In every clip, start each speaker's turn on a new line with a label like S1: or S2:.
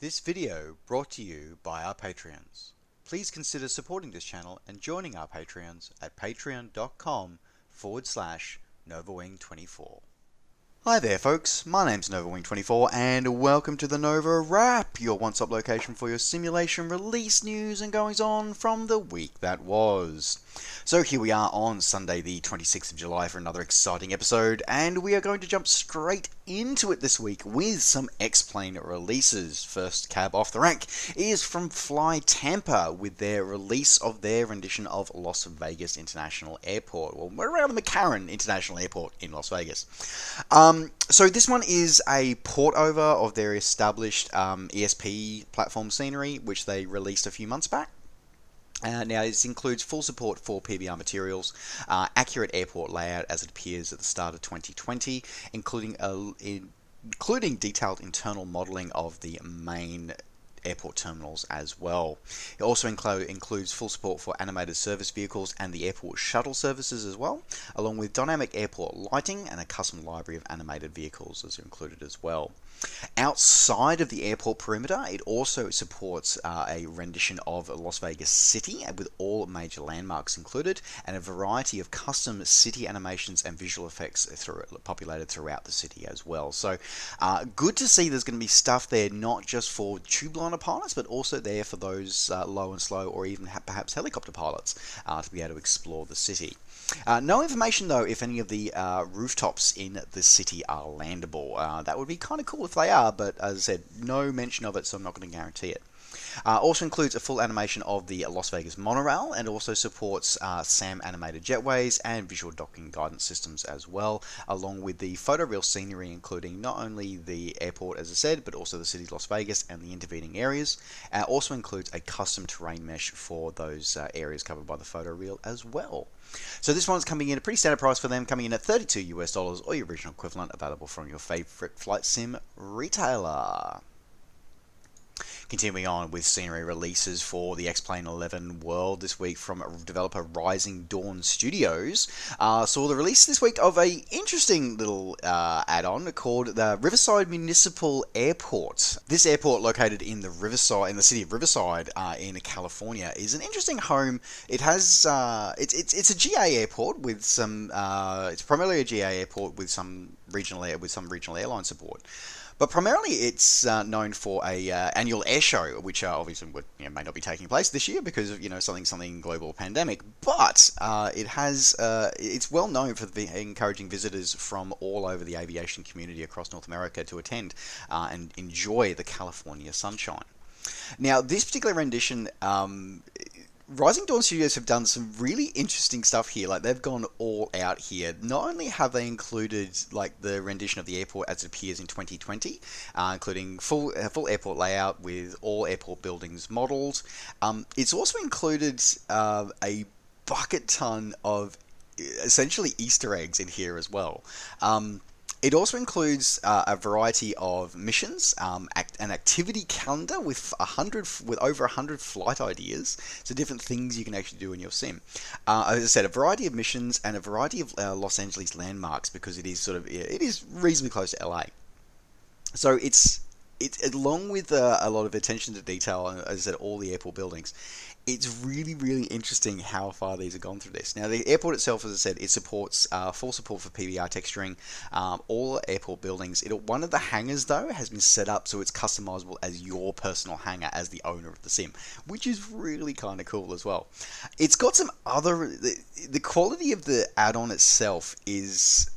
S1: This video brought to you by our Patreons. Please consider supporting this channel and joining our Patreons at patreon.com/NovaWing24. Hi there folks, my name's NovaWing24 and welcome to the NovaWrap, your one-stop location for your simulation release news and goings on from the week that was. So here we are on Sunday the 26th of July for another exciting episode, and we are going to jump straight into it this week with some X-Plane releases. First cab off the rank is from Fly Tampa with their release of their rendition of Las Vegas International Airport, well, around the McCarran International Airport in Las Vegas. So this one is a port over of their established ESP platform scenery, which they released a few months back. Now, this includes full support for PBR materials, accurate airport layout as it appears at the start of 2020, including detailed internal modeling of the main airport terminals as well. It also includes full support for animated service vehicles and the airport shuttle services as well, along with dynamic airport lighting and a custom library of animated vehicles is included as well. Outside of the airport perimeter, it also supports a rendition of Las Vegas City with all major landmarks included, and a variety of custom city animations and visual effects populated throughout the city as well. So good to see there's going to be stuff there not just for tube liner pilots, but also there for those low and slow or even perhaps helicopter pilots to be able to explore the city. No information though if any of the rooftops in the city are landable. That would be kind of cool if they are, but as I said, no mention of it, so I'm not going to guarantee it. Also includes a full animation of the Las Vegas monorail, and also supports SAM animated jetways and visual docking guidance systems as well, along with the photoreal scenery, including not only the airport as I said, but also the city of Las Vegas and the intervening areas. Also includes a custom terrain mesh for those areas covered by the photoreal as well. So this one's coming in a pretty standard price for them, coming in at $32 US, or your original equivalent, available from your favorite flight sim retailer. Continuing on with scenery releases for the X-Plane 11 world this week from developer Rising Dawn Studios. Saw the release this week of a interesting little add-on called the Riverside Municipal Airport. This airport, located in the city of Riverside in California, is an interesting home. It has it's a GA airport with some it's primarily a GA airport with some regional airline support. But primarily, it's known for a annual air show, which obviously may not be taking place this year because of something global pandemic. But it's well known for encouraging visitors from all over the aviation community across North America to attend and enjoy the California sunshine. Now, this particular rendition. Rising Dawn Studios have done some really interesting stuff here. Like, they've gone all out here. Not only have they included like the rendition of the airport as it appears in 2020, including full airport layout with all airport buildings modeled. It's also included a bucket ton of essentially Easter eggs in here as well. It also includes a variety of missions, an activity calendar with over 100 flight ideas, so different things you can actually do in your sim. As I said, a variety of missions and a variety of Los Angeles landmarks, because it is reasonably close to LA. So it's along with a lot of attention to detail, and as I said, all the airport buildings. It's really, really interesting how far these have gone through this. Now, the airport itself, as I said, it supports full support for PBR texturing, all airport buildings. One of the hangars, though, has been set up so it's customizable as your personal hangar as the owner of the sim, which is really kind of cool as well. It's got some other... The quality of the add-on itself is...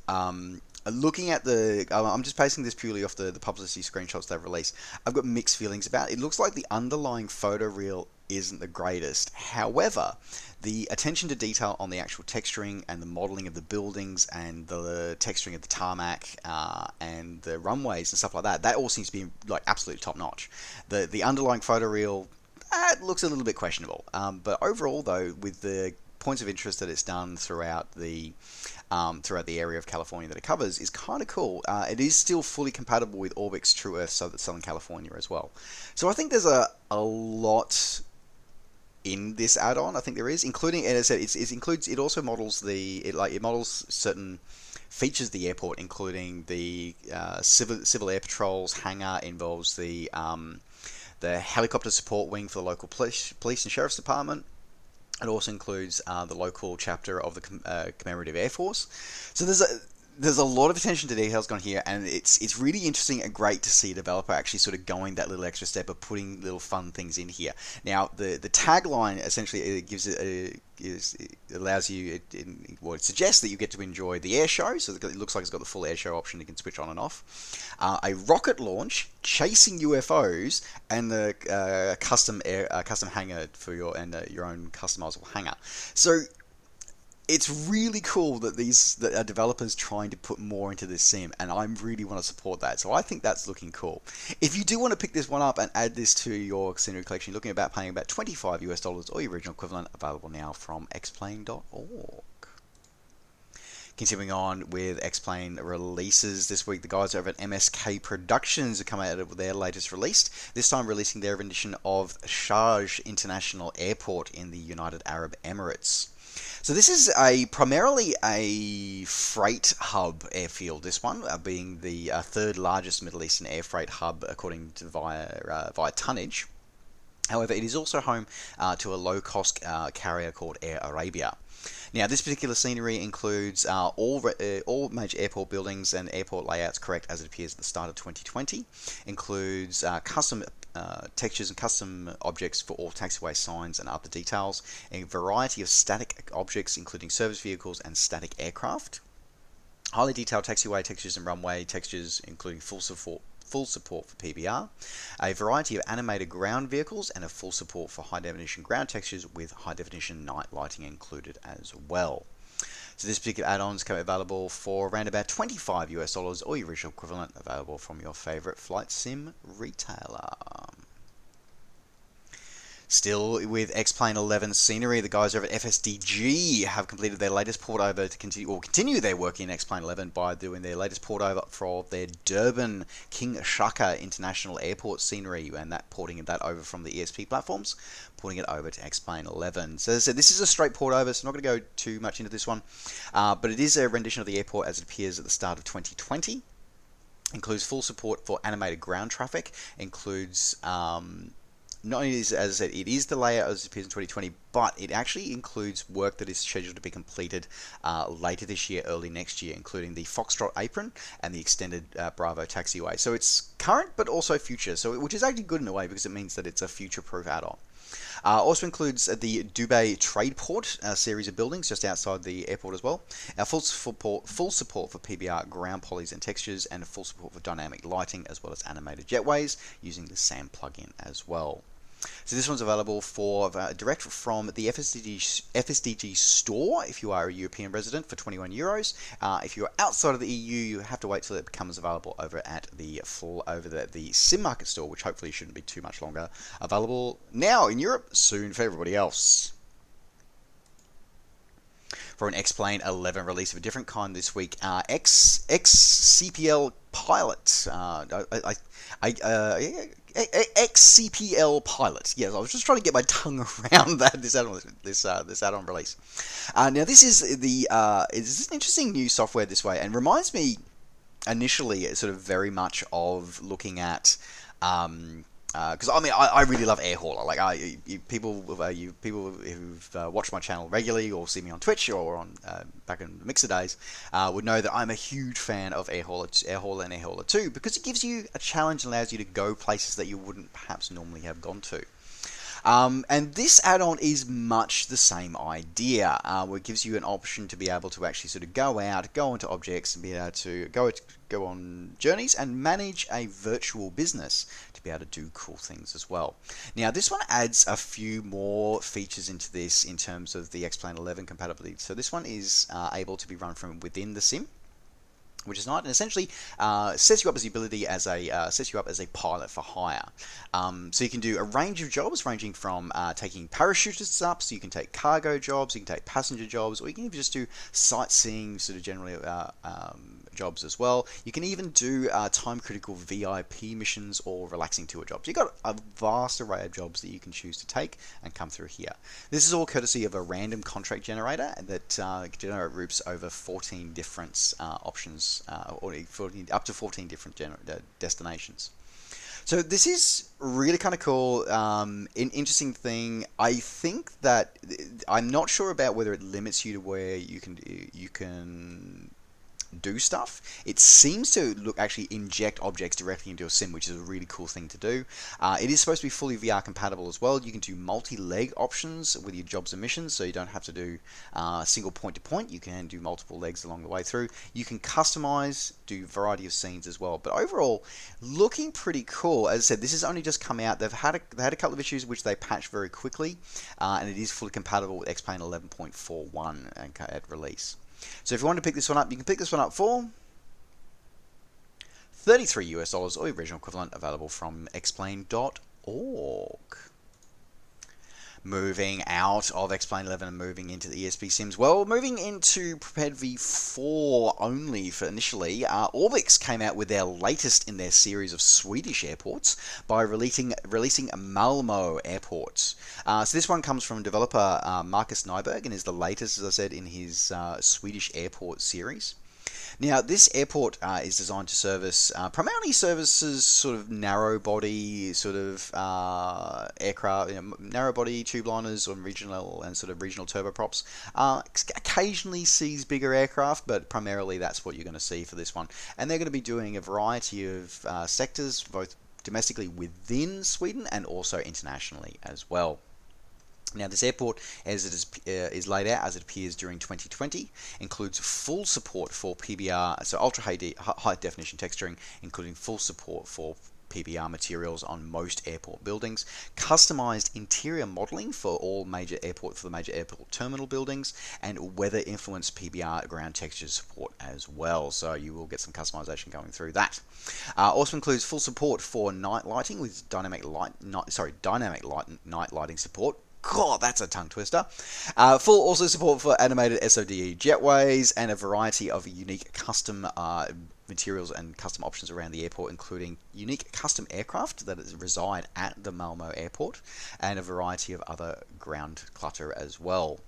S1: Looking at I'm just pasting this purely off the publicity screenshots they've released. I've got mixed feelings about it. It looks like the underlying photoreal isn't the greatest. However, the attention to detail on the actual texturing and the modeling of the buildings and the texturing of the tarmac and the runways and stuff like that all seems to be like absolutely top notch. The underlying photoreal it looks a little bit questionable. But overall, though, with the points of interest that it's done throughout the area of California that it covers, is kind of cool. It is still fully compatible with Orbit's True Earth Southern California as well. So I think there's a lot in this add-on. I think there is, including, and as I said, it also models it models certain features the airport, including the civil air patrols hangar, involves the helicopter support wing for the local police and sheriff's department. It also includes the local chapter of the Commemorative Air Force. So there's a lot of attention to details gone here, and it's really interesting and great to see a developer actually sort of going that little extra step of putting little fun things in here. Now, the tagline essentially gives it allows you, it suggests that you get to enjoy the air show, so it looks like it's got the full air show option you can switch on and off. A rocket launch, chasing UFOs, and the custom hangar for your own customizable hangar. So it's really cool that that are developers trying to put more into this sim, and I really want to support that. So I think that's looking cool. If you do want to pick this one up and add this to your scenery collection, you're looking at paying about $25 US or your original equivalent, available now from xplane.org. Continuing on with X-Plane releases this week, the guys over at MSK Productions have come out with their latest release, this time releasing their rendition of Sharjah International Airport in the United Arab Emirates. So this is primarily a freight hub airfield, this one being the third largest Middle Eastern air freight hub according to via tonnage. However, it is also home to a low-cost carrier called Air Arabia. Now, this particular scenery includes all major airport buildings and airport layouts correct as it appears at the start of 2020. Includes custom textures and custom objects for all taxiway signs and other details. A variety of static objects, including service vehicles and static aircraft. Highly detailed taxiway textures and runway textures, including full support for PBR, a variety of animated ground vehicles, and a full support for high-definition ground textures with high-definition night lighting included as well. So this particular add-on is available for around about $25 US or your original equivalent, available from your favorite flight sim retailer. Still with X-Plane 11 scenery, the guys over at FSDG have completed their latest port over to continue their work in X-Plane 11 by doing their latest port over for their Durban King Shaka International Airport scenery, and porting that over from the ESP platforms, porting it over to X-Plane 11. So as I said, this is a straight port over, so I'm not going to go too much into this one, but it is a rendition of the airport as it appears at the start of 2020. Includes full support for animated ground traffic, includes not only is, as I said, it is the layout as it appears in 2020, but it actually includes work that is scheduled to be completed later this year, early next year, including the Foxtrot apron and the extended Bravo taxiway. So it's current, but also future, which is actually good in a way because it means that it's a future-proof add-on. Also includes the Dubai Trade Port series of buildings just outside the airport as well. Full support for PBR ground polys and textures, and full support for dynamic lighting as well as animated jetways using the SAM plugin as well. So this one's available for direct from the FSDG store if you are a European resident for €21. If you're outside of the EU, you have to wait till it becomes available over at the Sim Market store, which hopefully shouldn't be too much longer. Available now in Europe, soon for everybody else. For an X-Plane 11 release of a different kind this week, X-CPL Pilot. X-CPL Pilot. Yes, I was just trying to get my tongue around that. This add-on release. Now, this is it's an interesting new software this way, and reminds me initially sort of very much of looking at. Because I really love Air Hauler. Like people who've watched my channel regularly or see me on Twitch or on back in the Mixer days would know that I'm a huge fan of Air Hauler and Air Hauler 2 because it gives you a challenge and allows you to go places that you wouldn't perhaps normally have gone to. And this add-on is much the same idea, where it gives you an option to be able to actually sort of go onto objects and be able to go on journeys and manage a virtual business to be able to do cool things as well. Now, this one adds a few more features into this in terms of the X-Plane 11 compatibility. So this one is able to be run from within the sim, which is nice, and essentially sets you up as a pilot for hire. So you can do a range of jobs, ranging from taking parachutists up, so you can take cargo jobs, you can take passenger jobs, or you can even just do sightseeing, sort of general jobs as well. You can even do time-critical VIP missions or relaxing tour jobs. You've got a vast array of jobs that you can choose to take and come through here. This is all courtesy of a random contract generator that generate routes over 14 different options, or 14, up to 14 different destinations. So this is really kind of cool. An interesting thing. I think that I'm not sure about whether it limits you to where you can do stuff. It seems to actually inject objects directly into a sim, which is a really cool thing to do. It is supposed to be fully VR compatible as well. You can do multi-leg options with your jobs and missions, so you don't have to do single point to point. You can do multiple legs along the way through. You can customize, do a variety of scenes as well. But overall, looking pretty cool. As I said, this has only just come out. They had a couple of issues which they patched very quickly, and it is fully compatible with X-Plane 11.41 at release. So if you want to pick this one up, you can pick this one up for $33 US, or the original equivalent, available from xplane.org. Moving out of X-Plane 11 and moving into the ESP Sims. Well, moving into Prepared V4 only for initially, Orbix came out with their latest in their series of Swedish airports by releasing Malmö Airport. So this one comes from developer Marcus Nyberg and is the latest, as I said, in his Swedish airport series. Now, this airport is designed to service, primarily services sort of narrow body sort of aircraft, narrow body tube liners on regional and sort of regional turboprops. Occasionally sees bigger aircraft, but primarily that's what you're going to see for this one. And they're going to be doing a variety of sectors, both domestically within Sweden and also internationally as well. Now, this airport, as it is laid out as it appears during 2020, includes full support for PBR, so ultra high definition texturing, including full support for PBR materials on most airport buildings, customized interior modeling for the major airport terminal buildings, and weather influenced PBR ground texture support as well. So you will get some customization going through that. Also includes full support for night lighting with dynamic night lighting support. God, that's a tongue twister. Full also support for animated SODE jetways and a variety of unique custom materials and custom options around the airport, including unique custom aircraft that reside at the Malmö Airport and a variety of other ground clutter as well.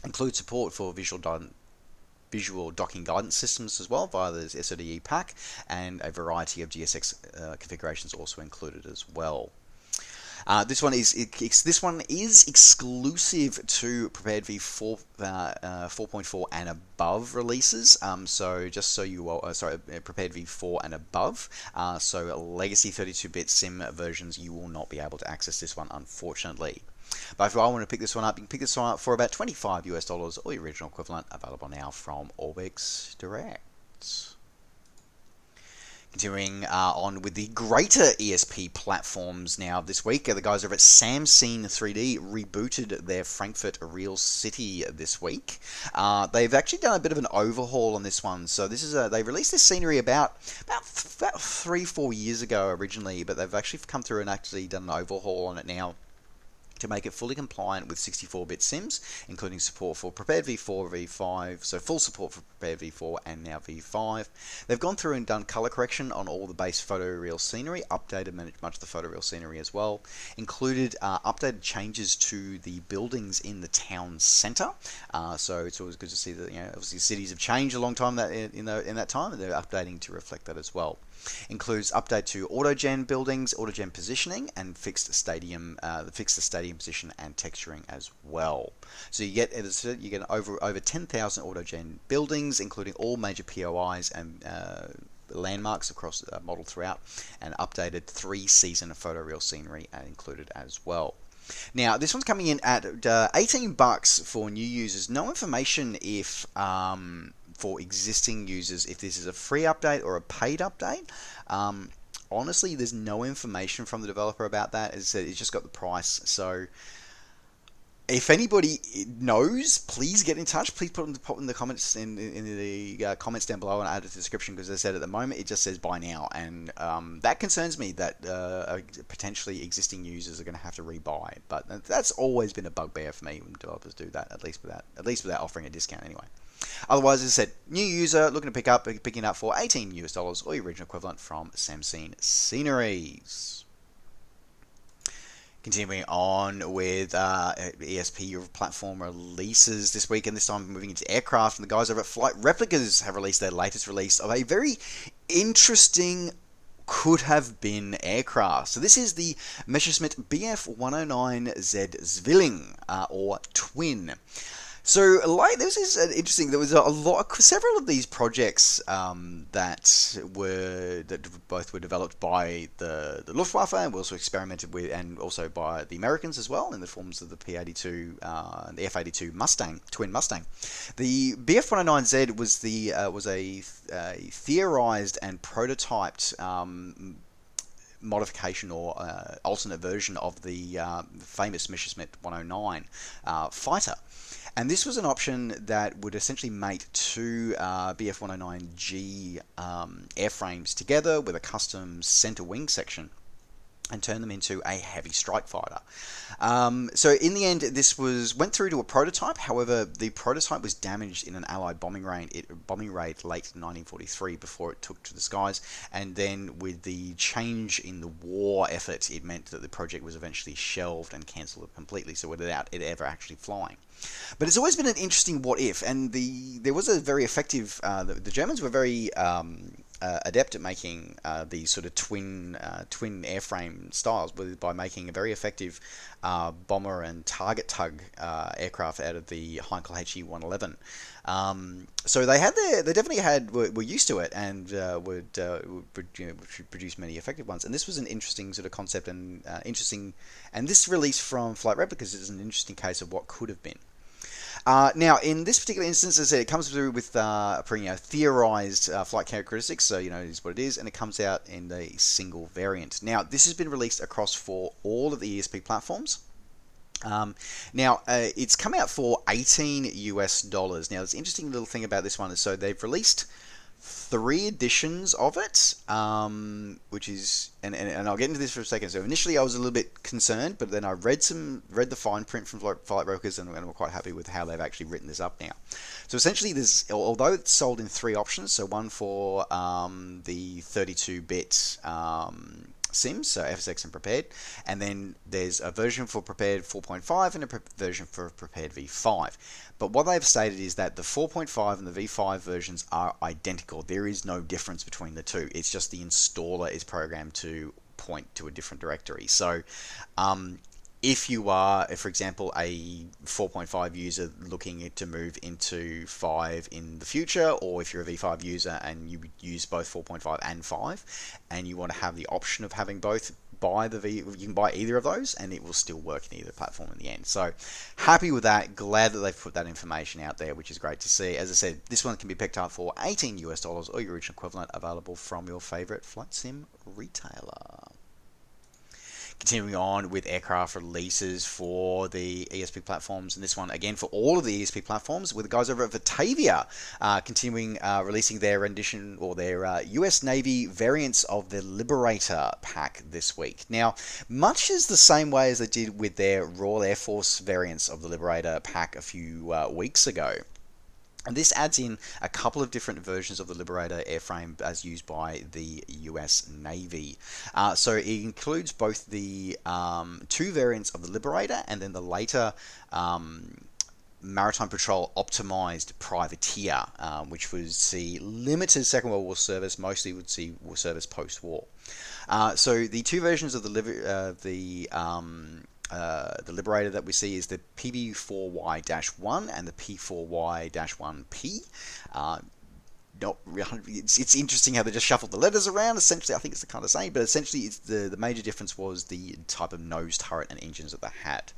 S1: Includes support for visual docking guidance systems as well via the SODE pack, and a variety of GSX configurations also included as well. This one is exclusive to Prepared V4 4.4 and above releases. So just so you Prepared V4 and above. So legacy 32-bit sim versions, you will not be able to access this one, unfortunately. But if I want to pick this one up, you can pick this one up for about $25 US, or the original equivalent, available now from Orbix Direct. Continuing on with the greater ESP platforms now this week, the guys over at Samscene 3D rebooted their Frankfurt RealCity this week. They've actually done a bit of an overhaul on this one. So this is they released this scenery about 3-4 years ago originally, but they've actually come through and actually done an overhaul on it now to make it fully compliant with 64-bit sims, including support for Prepared V4, V5, so full support for Prepared V4 and now V5. They've gone through and done color correction on all the base photoreal scenery, updated much of the photoreal scenery as well, included updated changes to the buildings in the town centre. So it's always good to see that, obviously cities have changed a long time in that time, and they're updating to reflect that as well. Includes update to autogen buildings, autogen positioning, and fixed the stadium position and texturing as well. So you get over 10,000 autogen buildings, including all major POIs and landmarks across the model throughout, and updated 3-season photoreal scenery included as well. Now, this one's coming in at $18 for new users. No information if for existing users if this is a free update or a paid update. Honestly, there's no information from the developer about that. As I said, it's just got the price. So If anybody knows, please get in touch. Please pop in the comments in the comments down below and add it to the description, because as I said, at the moment it just says buy now, and that concerns me that potentially existing users are going to have to rebuy. But that's always been a bugbear for me when developers do that, at least without offering a discount anyway. Otherwise, as I said, new user looking to picking up for $18 or your original equivalent from Samsung Sceneries. Continuing on with ESP platform releases this week, and this time moving into aircraft, and the guys over at Flight Replicas have released their latest release of a very interesting could have been aircraft. So this is the Messerschmitt Bf-109Z Zwilling, or Twin. So, this is interesting. There was several of these projects that both were developed by the Luftwaffe, and were also experimented with, and also by the Americans as well, in the forms of the P-82 and the F-82 Mustang, twin Mustang. The Bf-109Z was a theorized and prototyped modification or alternate version of the famous Messerschmitt 109 fighter. And this was an option that would essentially mate two Bf-109G airframes together with a custom center wing section and turn them into a heavy strike fighter. So in the end, this went through to a prototype. However, the prototype was damaged in an Allied bombing raid late 1943 before it took to the skies. And then with the change in the war effort, it meant that the project was eventually shelved and cancelled completely, so without it ever actually flying. But it's always been an interesting what if, and there was a very effective. The Germans were very adept at making these sort of twin airframe styles by making a very effective bomber and target tug aircraft out of the Heinkel HE-111. So were used to it, and would produce many effective ones. And this was an interesting sort of concept and interesting. And this release from Flight Replicas is an interesting case of what could have been. Now, in this particular instance, as I said, it comes through with theorized flight characteristics, so it is what it is, and it comes out in the single variant. Now, this has been released across for all of the ESP platforms. It's come out for $18. Now, this interesting little thing about this one is, so they've released 3 editions of it, which is, and I'll get into this for a second. So initially I was a little bit concerned, but then I read the fine print from Flight Replicas, and we're quite happy with how they've actually written this up now. So essentially, although it's sold in 3 options, so one for the 32-bit sims, so FSX and Prepared, and then there's a version for Prepared 4.5 and a version for Prepared V5. But what they've stated is that the 4.5 and the V5 versions are identical. There is no difference between the two. It's just the installer is programmed to point to a different directory. So if you are, for example, a 4.5 user looking to move into 5 in the future, or if you're a V5 user and you use both 4.5 and 5, and you want to have the option of having both, you can buy either of those, and it will still work in either platform in the end. So happy with that. Glad that they've put that information out there, which is great to see. As I said, this one can be picked up for $18 or your original equivalent, available from your favorite flight sim retailer. Continuing on with aircraft releases for the ESP platforms, and this one again for all of the ESP platforms, with the guys over at Batavia continuing releasing their rendition, or their US Navy variants of the Liberator pack this week. Now, much is the same way as they did with their Royal Air Force variants of the Liberator pack a few weeks ago. And this adds in a couple of different versions of the Liberator airframe as used by the US Navy. So it includes both the 2 variants of the Liberator, and then the later Maritime Patrol optimized Privateer, which would see limited Second World War service, mostly would see service post-war. So the 2 versions of the Liberator that we see is the PB4Y-1 and the P4Y-1P. It's interesting how they just shuffled the letters around. Essentially, I think it's the kind of same, but essentially, the major difference was the type of nose turret and engines that they had.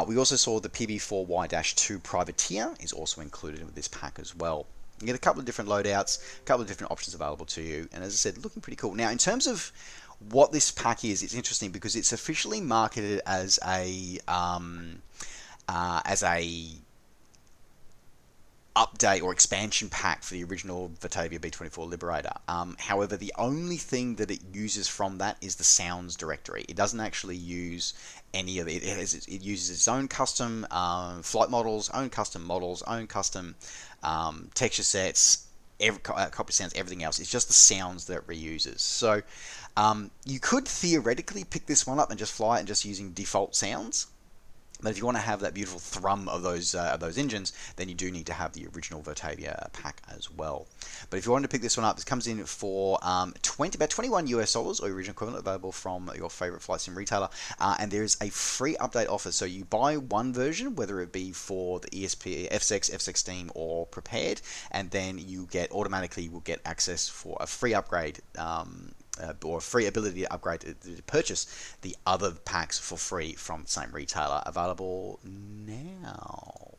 S1: We also saw the PB4Y-2 Privateer is also included with this pack as well. You get a couple of different loadouts, a couple of different options available to you, and as I said, looking pretty cool. Now, in terms of what this pack is, it's interesting because it's officially marketed as a as a update or expansion pack for the original Batavia B-24 Liberator. However, the only thing that it uses from that is the sounds directory. It doesn't actually use any of it. It uses its own custom flight models, own custom texture sets, copy sounds, everything else. It's just the sounds that it reuses. So you could theoretically pick this one up and just fly it and just using default sounds. But if you want to have that beautiful thrum of those engines, then you do need to have the original Batavia pack as well. But if you wanted to pick this one up, this comes in for about $21 US, or original equivalent, available from your favorite flight sim retailer. And there is a free update offer. So you buy one version, whether it be for the ESP, F6, F16, or prepared, and then you automatically will get access for a free upgrade. Or a free ability to upgrade to purchase the other packs for free from the same retailer, available now.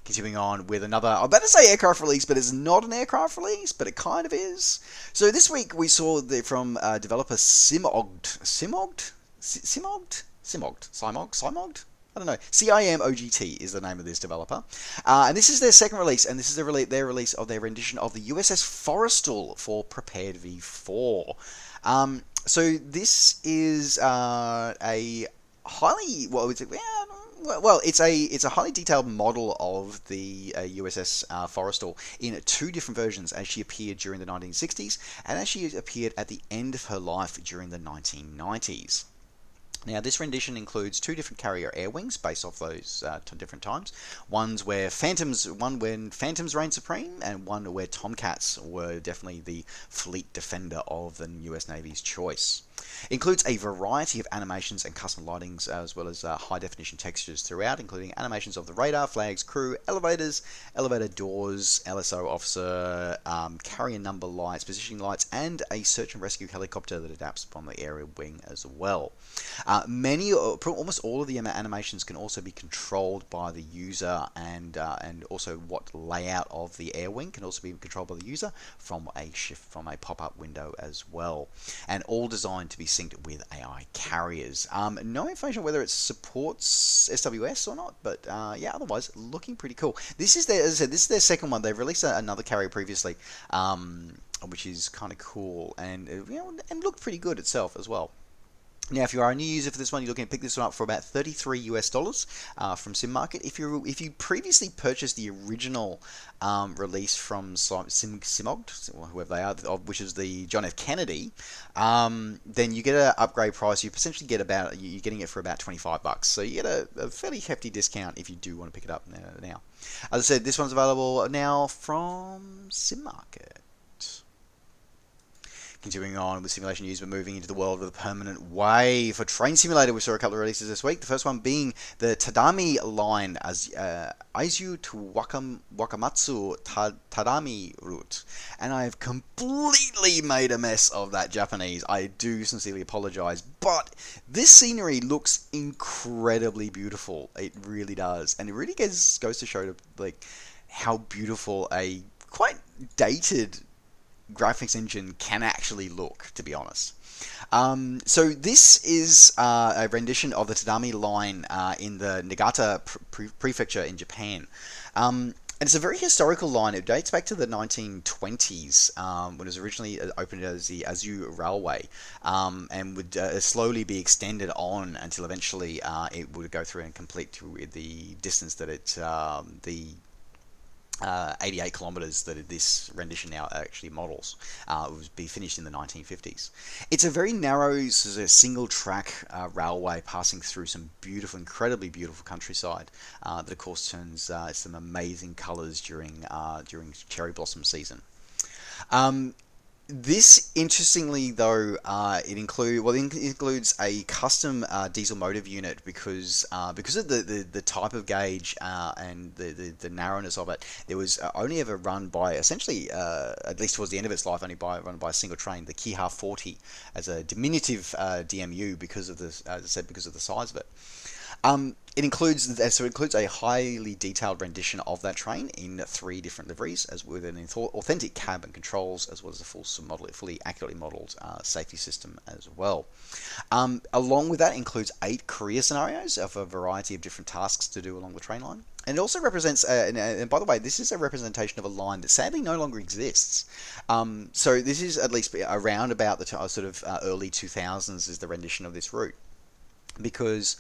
S1: Continuing on with another, I'm about to say aircraft release, but it's not an aircraft release, but it kind of is. So this week we saw from developer Simogd. I don't know. CIMOGT is the name of this developer. And this is their second release, and this is their release of their rendition of the USS Forrestal for Prepared V4. So this is a highly, it's a highly detailed model of the USS Forrestal in two different versions, as she appeared during the 1960s and as she appeared at the end of her life during the 1990s. Now, this rendition includes two different carrier air wings based off those different times. One when Phantoms reigned supreme, and one where Tomcats were definitely the fleet defender of the US Navy's choice. It includes a variety of animations and custom lightings, as well as high-definition textures throughout, including animations of the radar, flags, crew, elevators, elevator doors, LSO officer, carrier number lights, positioning lights, and a search and rescue helicopter that adapts upon the area wing as well. Almost all of the animations can also be controlled by the user, and also what layout of the air wing can also be controlled by the user from a pop-up window as well, and all designed to be synced with AI carriers. No information on whether it supports SWS or not, but yeah, otherwise looking pretty cool. This is their second one. They've released another carrier previously, which is kind of cool, and and looked pretty good itself as well. Now, if you are a new user for this one, you're looking to pick this one up for about $33 US from Sim Market. If you previously purchased the original release from Simogd, whoever they are, which is the John F. Kennedy, then you get an upgrade price. You essentially get you're getting it for about $25. So you get a fairly hefty discount if you do want to pick it up now. As I said, this one's available now from Sim Market. Continuing on with simulation news, but moving into the world of the permanent wave. For Train Simulator, we saw a couple of releases this week. The first one being the Tadami line as Aizu-Wakamatsu Tadami route. And I have completely made a mess of that Japanese. I do sincerely apologize. But this scenery looks incredibly beautiful. It really does. And it really goes to show how beautiful a quite dated graphics engine can actually look, to be honest. So this is a rendition of the Tadami line in the Niigata prefecture in Japan. And it's a very historical line. It dates back to the 1920s, when it was originally opened as the Aizu Railway, and would slowly be extended on until eventually it would go through and complete to the distance that 88 kilometers that this rendition now actually models. It would be finished in the 1950s. It's a very narrow, single track railway passing through some beautiful, incredibly beautiful countryside that of course turns some amazing colors during cherry blossom season. This, interestingly though, it includes a custom diesel motive unit because of the type of gauge and the narrowness of it. There was only ever run by essentially, at least towards the end of its life, run by a single train, the Kiha 40, as a diminutive DMU because of the, as I said, because of the size of it. It includes a highly detailed rendition of that train in 3 different liveries, as with an authentic cab and controls, as well as a fully accurately modelled safety system as well. Along with that includes 8 career scenarios of a variety of different tasks to do along the train line. And it also represents, and by the way, this is a representation of a line that sadly no longer exists. So this is at least around about the sort of early 2000s is the rendition of this route. Because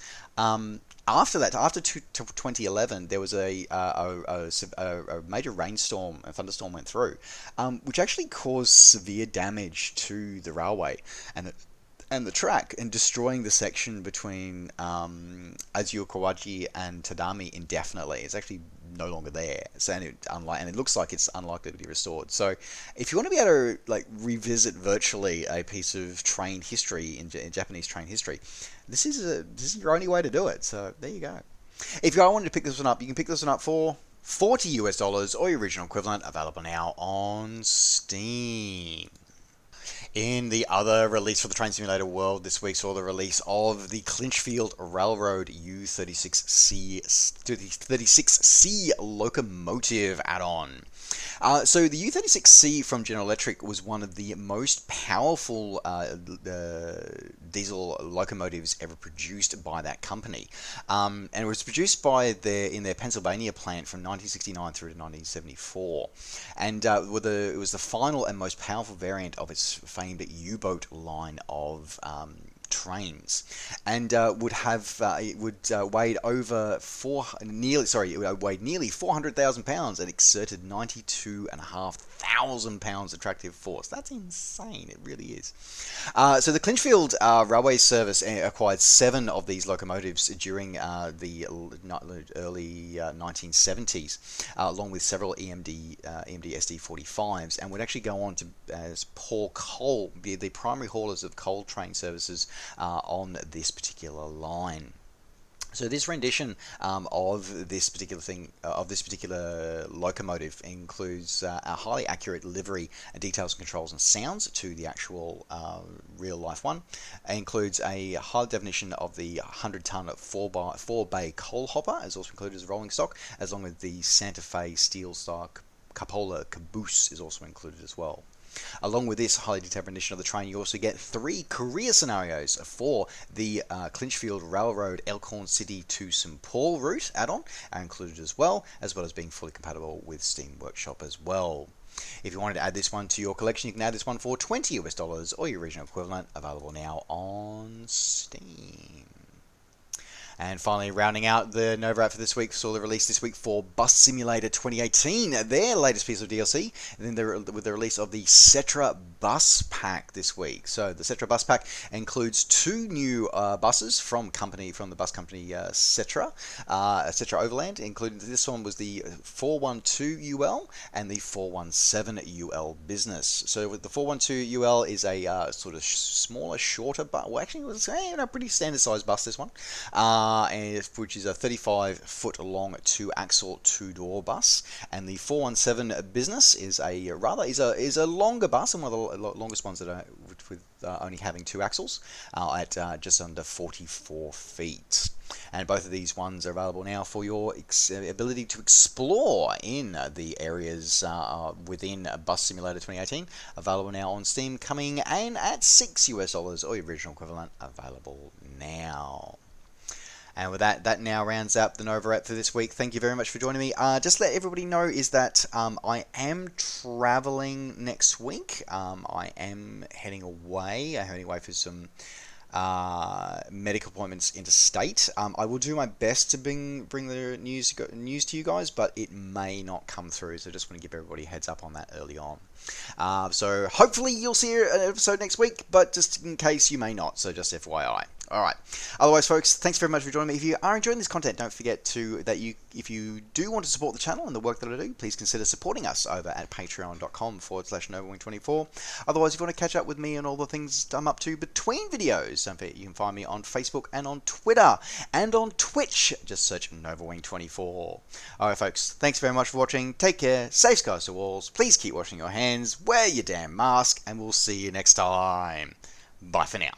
S1: after 2011, there was a major rainstorm, a thunderstorm went through, which actually caused severe damage to the railway and the track, and destroying the section between Aizu-Wakamatsu and Tadami indefinitely. It's actually no longer there, so and it looks like it's unlikely to be restored. So, if you want to be able to revisit virtually a piece of train history in Japanese train history, this is your only way to do it. So there you go. If you wanted to pick this one up, you can pick this one up for $40 or your original equivalent. Available now on Steam. In the other release for the Train Simulator world this week saw the release of the Clinchfield Railroad U36C locomotive add-on. So the U36C from General Electric was one of the most powerful diesel locomotives ever produced by that company, and it was produced in their Pennsylvania plant from 1969 through to 1974, and it was the final and most powerful variant of its famed U-boat line of trains, and would weighed nearly 400,000 pounds and exerted 92,500 pounds of tractive force. That's insane. It really is. So the Clinchfield Railway Service acquired 7 of these locomotives during the early 1970s, along with several EMD SD45s, and would actually go on to haul coal, be the primary haulers of coal train services on this particular line. So this rendition of this particular locomotive includes a highly accurate livery, details, controls, and sounds to the actual real life one. It includes a high definition of the 100-ton 4-bay coal hopper, as also included as rolling stock, as long as the Santa Fe steel stock cupola caboose is also included as well. Along with this highly detailed rendition of the train, you also get 3 career scenarios for the Clinchfield Railroad Elkhorn City to St. Paul route add-on are included as well as being fully compatible with Steam Workshop as well. If you wanted to add this one to your collection, you can add this one for $20 or your regional equivalent, available now on Steam. And finally, rounding out the NovaWrap for this week, saw the release this week for Bus Simulator 2018, their latest piece of DLC, and then with the release of the Setra Bus Pack this week. So the Setra Bus Pack includes 2 new buses from the bus company Setra Overland, including this one was the 412UL and the 417UL Business. So with the 412UL is a sort of smaller, shorter bus. Well, actually, it was a pretty standard sized bus, this one. Which is a 35-foot long 2-axle 2-door bus, and the 417 Business is a longer bus, and one of the longest ones that are with only having 2 axles at just under 44 feet. And both of these ones are available now for your ability to explore in the areas within Bus Simulator 2018. Available now on Steam, coming in at $6 or your original equivalent, available now. And with that now rounds up the NovaWrap for this week. Thank you very much for joining me. Just let everybody know is that I am traveling next week. I am heading away. I'm heading away for some medical appointments interstate. I will do my best to bring the news to you guys, but it may not come through. So just want to give everybody a heads up on that early on. So hopefully you'll see an episode next week, but just in case you may not. So just FYI. Alright. Otherwise, folks, thanks very much for joining me. If you are enjoying this content, don't forget if you do want to support the channel and the work that I do, please consider supporting us over at patreon.com/NovaWing24. Otherwise, if you want to catch up with me and all the things I'm up to between videos, don't forget you can find me on Facebook and on Twitter and on Twitch. Just search NovaWing24. Alright, folks, thanks very much for watching. Take care, safe skies to walls. Please keep washing your hands, wear your damn mask, and we'll see you next time. Bye for now.